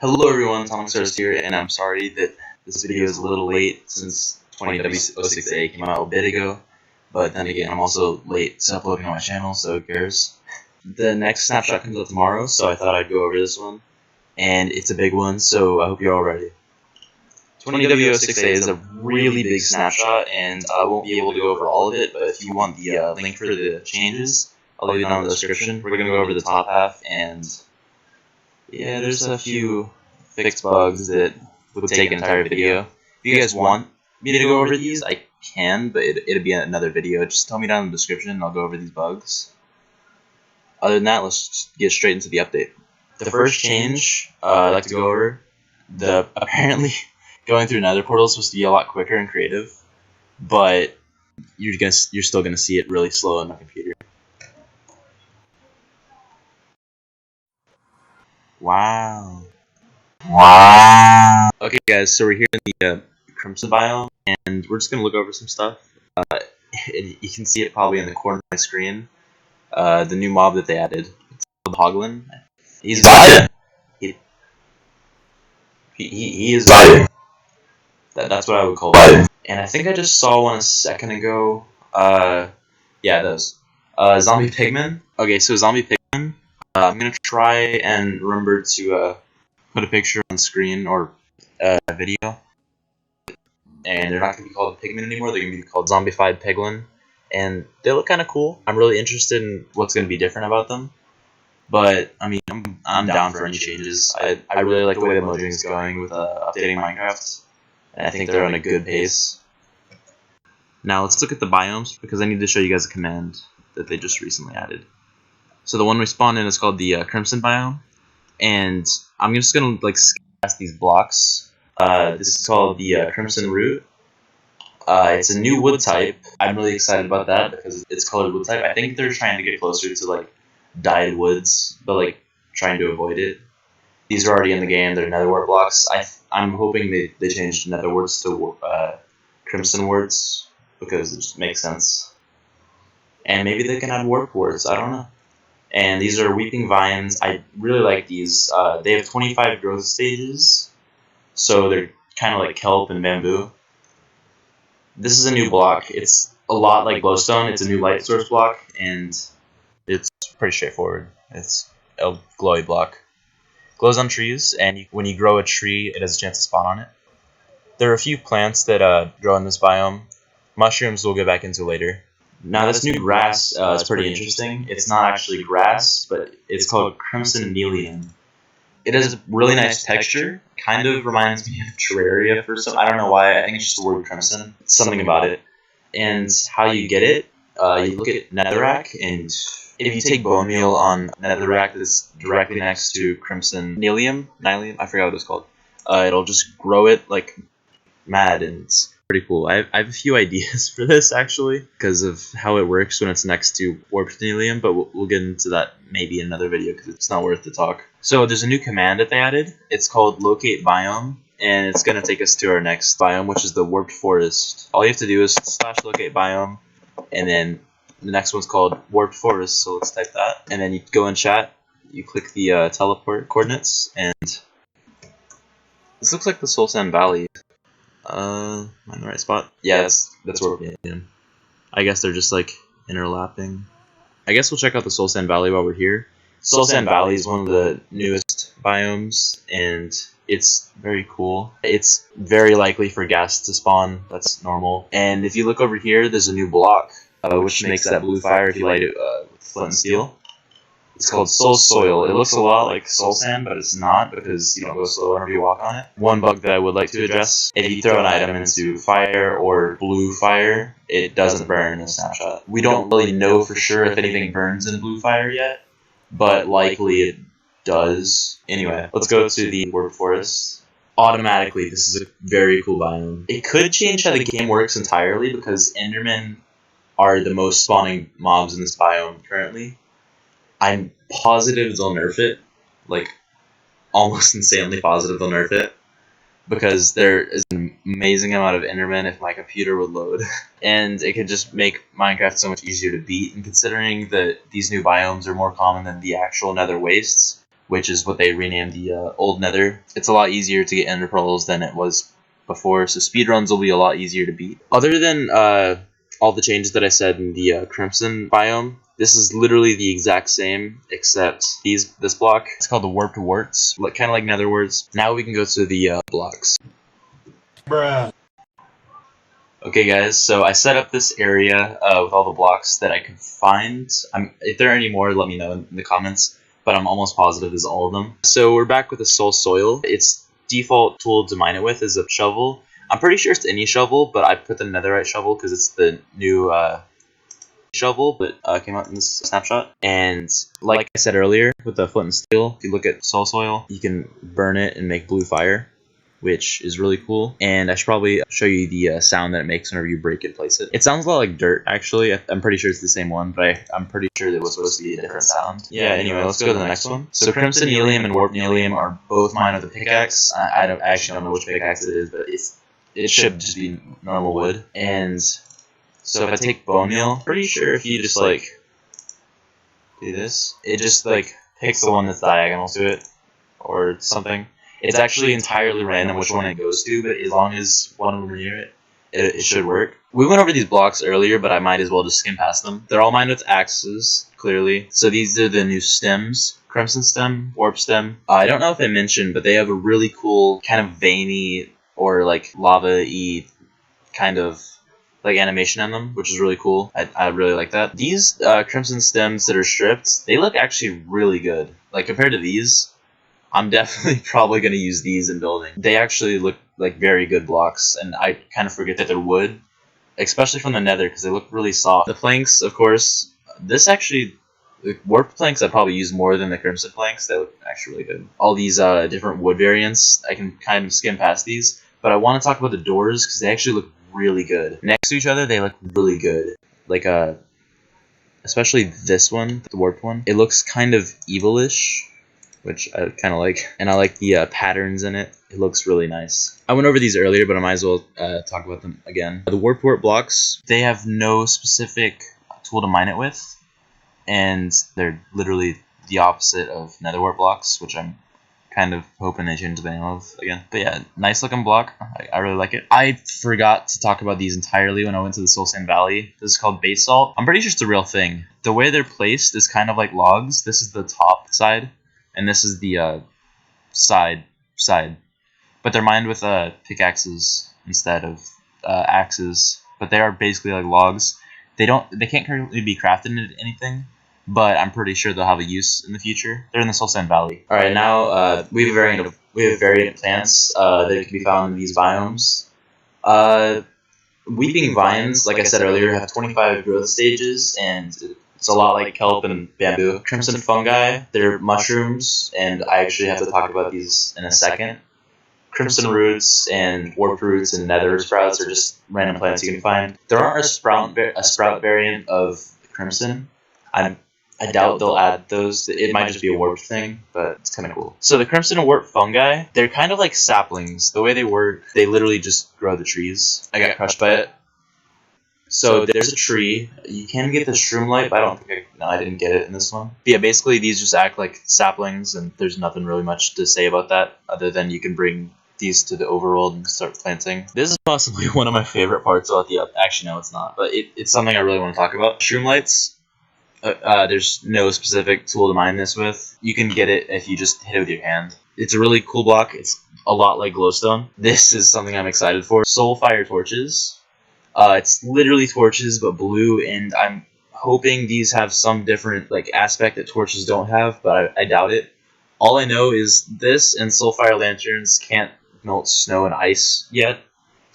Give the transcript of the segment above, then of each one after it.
Hello everyone, Tomstars here, and I'm sorry that this video is a little late since 20w06a came out a bit ago, but then again, I'm also late to uploading on my channel, so who cares. The next snapshot comes out tomorrow, so I thought I'd go over this one, and it's a big one, so I hope you're all ready. 20w06a is a really big snapshot, and I won't be able to go over all of it, but if you want the link for the changes, I'll leave it down in the description. We're going to go over the top half, and yeah, there's a few fixed bugs that would take an entire video. If you guys want me to go over these, I can, but it'll be another video. Just tell me down in the description and I'll go over these bugs. Other than that, let's just get straight into the update. The first change I'd like to go over, apparently going through nether portal is supposed to be a lot quicker and creative, but you're still gonna see it really slow on my computer. Wow. Okay guys, so we're here in the Crimson biome, and we're just going to look over some stuff. You can see it probably in the corner of my screen. The new mob that they added. It's called Hoglin. He's biting. He is biting. That's what I would call it. And I think I just saw one a second ago. Yeah, those. Zombie Pigman. Okay, so Zombie Pigman. I'm going to try and remember to put a picture on screen or a video, and they're not going to be called Pigmen anymore. They're going to be called Zombified Piglin, and they look kind of cool. I'm really interested in what's going to be different about them, but I mean, I'm down for any changes. I really like the way the Mojang is going with updating Minecraft, and I think they're on a good pace. Now let's look at the biomes, because I need to show you guys a command that they just recently added. So the one we spawned in is called the Crimson biome, and I'm just gonna past these blocks. This is called the Crimson Root. It's a new wood type. I'm really excited about that because it's colored wood type. I think they're trying to get closer to dyed woods, but trying to avoid it. These are already in the game. They're nether wart blocks. I'm hoping they changed nether warts to crimson warts because it just makes sense. And maybe they can add warp warts. I don't know. And these are weeping vines. I really like these. They have 25 growth stages, so they're kind of like kelp and bamboo. This is a new block. It's a lot like glowstone. It's a new light source block, and it's pretty straightforward. It's a glowy block. Glows on trees, and when you grow a tree, it has a chance to spawn on it. There are a few plants that grow in this biome. Mushrooms we'll get back into later. Now this new grass is pretty interesting. It's not actually grass, but it's called Crimson Nelium. It has a really nice texture. Kind of reminds me of Terraria for some. I don't know why. I think it's just the word crimson. Something about it. And how you get it? You look at netherrack, and if you take bone meal on netherrack that's directly next to Crimson Nelium, I forgot what it's called. It'll just grow it like mad, and it's pretty cool. I have a few ideas for this actually because of how it works when it's next to warped nelium, but we'll get into that maybe in another video because it's not worth the talk. So there's a new command that they added. It's called locate biome, and it's going to take us to our next biome, which is the warped forest. All you have to do is / locate biome, and then the next one's called warped forest, so let's type that. And then you go in chat, you click the teleport coordinates, and this looks like the Soul Sand Valley. Am I in the right spot? Yeah, that's where we're in. I guess they're just interlapping. I guess we'll check out the Soul Sand Valley while we're here. Soul Sand Valley is one of the newest biomes, and it's very cool. It's very likely for gas to spawn. That's normal. And if you look over here, there's a new block, which makes that blue fire if you light it with flint and steel. It's called Soul Soil. It looks a lot like Soul Sand, but it's not because you don't go slow whenever you walk on it. One bug that I would like to address, if you throw an item into fire or blue fire, it doesn't burn in the snapshot. We don't really know for sure if anything burns in blue fire yet, but likely it does. Anyway, let's go to the warped forest. Automatically, this is a very cool biome. It could change how the game works entirely because Endermen are the most spawning mobs in this biome currently. I'm positive they'll nerf it, almost insanely positive they'll nerf it, because there is an amazing amount of Endermen if my computer would load, and it could just make Minecraft so much easier to beat, and considering that these new biomes are more common than the actual nether wastes, which is what they renamed the old nether. It's a lot easier to get ender pearls than it was before, so speedruns will be a lot easier to beat. Other than all the changes that I said in the crimson biome, this is literally the exact same, except this block. It's called the warped warts, kind of like nether warts. Now we can go to the blocks. Bruh. Okay guys, so I set up this area with all the blocks that I could find. If there are any more, let me know in the comments, but I'm almost positive this is all of them. So we're back with the soul soil. Its default tool to mine it with is a shovel. I'm pretty sure it's any shovel, but I put the netherite shovel because it's the new shovel that came out in this snapshot. And like I said earlier, with the flint and steel, if you look at soul soil, you can burn it and make blue fire, which is really cool. And I should probably show you the sound that it makes whenever you break and place it. It sounds a lot like dirt, actually. I'm pretty sure it's the same one, but I'm pretty sure it was supposed to be a different sound. Yeah, anyway, let's go to the next one. So Crimson Helium and Warped Helium are both mined with a pickaxe. I actually don't know which pickaxe it is, but it should just be normal wood. And so if I take bone meal, pretty sure if you just like do this, it just like picks the one that's diagonal to it or something. It's actually entirely random which one it goes to, but as long as one of them are near it, it should work. We went over these blocks earlier, but I might as well just skim past them. They're all mined with axes, clearly. So these are the new stems. Crimson stem, warp stem. I don't know if I mentioned, but they have a really cool kind of veiny or like lava-y kind of like animation on them, which is really cool. I really like that. These crimson stems that are stripped, they look actually really good. Like compared to these, I'm definitely probably going to use these in building. They actually look like very good blocks, and I kind of forget that they're wood, especially from the nether, because they look really soft. The planks, of course, this actually, the warped planks I probably use more than the crimson planks. They look actually really good. All these different wood variants, I can kind of skim past these, but I want to talk about the doors, because they actually look really good. Next to each other, they look really good. Like, especially this one, the warped one, it looks kind of evilish, which I kind of like, and I like the patterns in it. It looks really nice. I went over these earlier, but I might as well talk about them again. The warp blocks, they have no specific tool to mine it with, and they're literally the opposite of nether warp blocks, which I'm kind of hoping they change the name of again. But yeah, nice looking block. I really like it. I forgot to talk about these entirely when I went to the Soul Sand Valley. This is called basalt. I'm pretty sure it's a real thing. The way they're placed is kind of like logs. This is the top side, and this is the side. But they're mined with pickaxes instead of axes. But they are basically like logs. They can't currently be crafted into anything, but I'm pretty sure they'll have a use in the future. They're in the Soul Sand Valley. All right, now we have variant plants that can be found in these biomes. Weeping vines, like I said earlier, have 25 growth stages, and it's a lot like kelp and bamboo. Crimson fungi, they're mushrooms, and I actually have to talk about these in a second. Crimson roots and warped roots and nether sprouts are just random plants you can find. There aren't a sprout variant of crimson. I doubt they'll add those. It might just be a warped thing, but it's kind of cool. So the crimson and warped fungi, they're kind of like saplings. The way they work, they literally just grow the trees. I got crushed by it. So there's a tree. You can get the shroom light, but I didn't get it in this one. But yeah, basically these just act like saplings, and there's nothing really much to say about that, other than you can bring these to the overworld and start planting. This is possibly one of my favorite parts about the actually no, it's not, but it's something I really want to talk about. Shroom lights. There's no specific tool to mine this with. You can get it if you just hit it with your hand. It's a really cool block. It's a lot like glowstone. This is something I'm excited for. Soul fire torches. It's literally torches but blue, and I'm hoping these have some different like aspect that torches don't have, but I doubt it. All I know is this and soul fire lanterns can't melt snow and ice yet.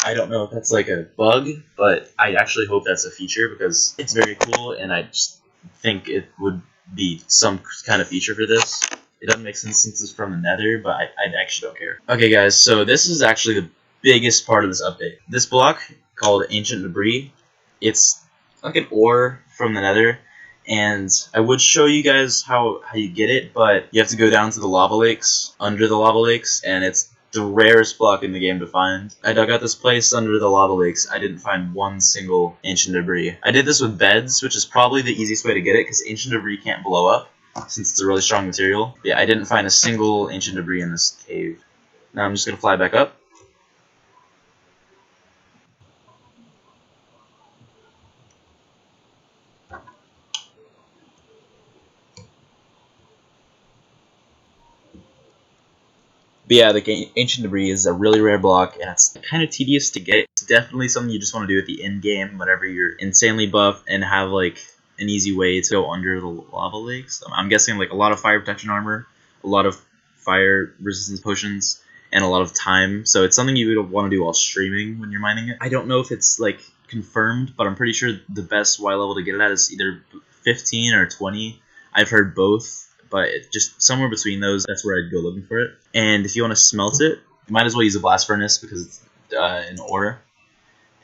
I don't know if that's like a bug, but I actually hope that's a feature because it's very cool, and I just think it would be some kind of feature for this. It doesn't make sense since it's from the nether, but I actually don't care. Okay guys, so this is actually the biggest part of this update. This block, called Ancient Debris, it's like an ore from the nether, and I would show you guys how you get it, but you have to go down to the lava lakes, under the lava lakes, and it's the rarest block in the game to find. I dug out this place under the lava lakes. I didn't find one single ancient debris. I did this with beds, which is probably the easiest way to get it, because ancient debris can't blow up. since it's a really strong material. But yeah, I didn't find a single ancient debris in this cave. Now I'm just gonna fly back up. But yeah, the ancient debris is a really rare block, and it's kind of tedious to get. It's definitely something you just want to do at the end game, whenever you're insanely buff and have like an easy way to go under the lava lakes. I'm guessing like a lot of fire protection armor, a lot of fire resistance potions, and a lot of time. So it's something you would want to do while streaming when you're mining it. I don't know if it's like confirmed, but I'm pretty sure the best Y level to get it at is either 15 or 20. I've heard both, but just somewhere between those, that's where I'd go looking for it. And if you want to smelt it, you might as well use a blast furnace because it's an ore.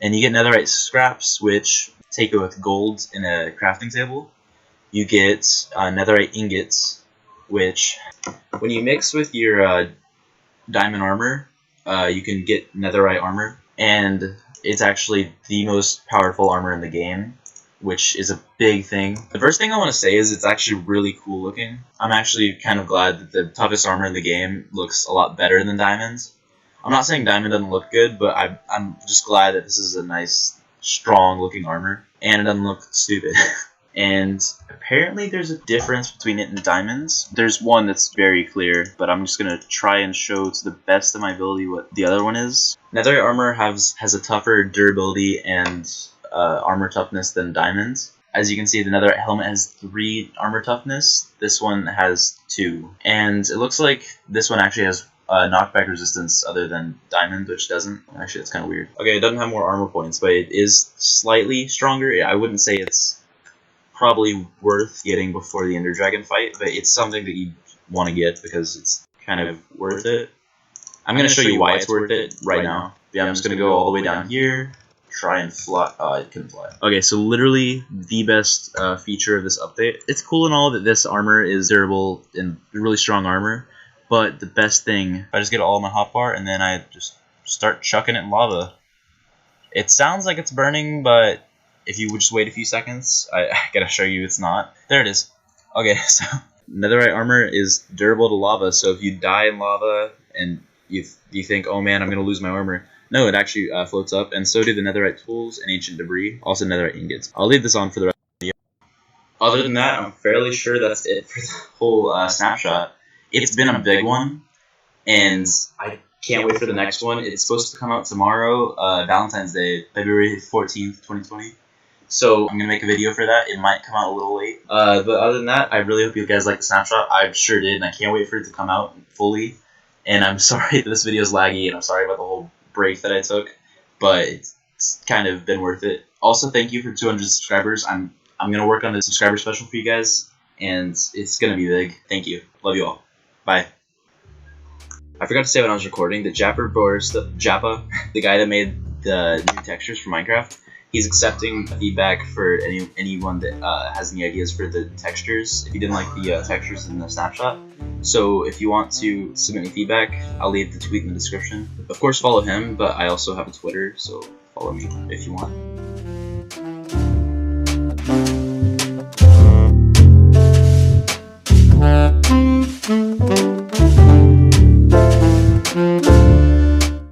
And you get netherite scraps, which take it with gold in a crafting table. You get netherite ingots, which when you mix with your diamond armor, you can get netherite armor. And it's actually the most powerful armor in the game, which is a big thing. The first thing I want to say is it's actually really cool looking. I'm actually kind of glad that the toughest armor in the game looks a lot better than diamonds. I'm not saying diamond doesn't look good, but I'm just glad that this is a nice, strong looking armor, and it doesn't look stupid. And apparently there's a difference between it and diamonds. There's one that's very clear, but I'm just going to try and show to the best of my ability what the other one is. Netherite armor has a tougher durability and armor toughness than diamonds. As you can see, the netherite helmet has 3 armor toughness. This one has 2. And it looks like this one actually has knockback resistance other than diamond, which doesn't. Actually, it's kind of weird. Okay, it doesn't have more armor points, but it is slightly stronger. I wouldn't say it's probably worth getting before the Ender Dragon fight, but it's something that you want to get because it's kind of worth it. I'm going to show you why it's worth it right now. Yeah, I'm just going to go all the way down here, try and fly. I couldn't fly. Okay, so literally the best feature of this update. It's cool and all that this armor is durable and really strong armor, but the best thing, I just get all my hotbar and then I just start chucking it in lava. It sounds like it's burning, but if you would just wait a few seconds, I gotta show you it's not. There it is. Okay, so netherite armor is durable to lava, so if you die in lava and you think, oh man, I'm gonna lose my armor, no, it actually floats up, and so do the netherite tools and ancient debris, also netherite ingots. I'll leave this on for the rest of the video. Other than that, I'm fairly sure that's it for the whole snapshot. It's been a big one, and I can't wait for the next one. It's supposed to come out tomorrow, Valentine's Day, February 14th, 2020. So I'm going to make a video for that. It might come out a little late. But other than that, I really hope you guys like the snapshot. I sure did, and I can't wait for it to come out fully. And I'm sorry that this video is laggy, and I'm sorry about the whole break that I took. But it's kind of been worth it. Also, thank you for 200 subscribers. I'm going to work on the subscriber special for you guys, and it's going to be big. Thank you. Love you all. Bye. I forgot to say when I was recording that Jappa, the guy that made the new textures for Minecraft, he's accepting feedback for anyone that has any ideas for the textures, if you didn't like the textures in the snapshot. So if you want to submit any feedback, I'll leave the tweet in the description. Of course, follow him, but I also have a Twitter, so follow me if you want.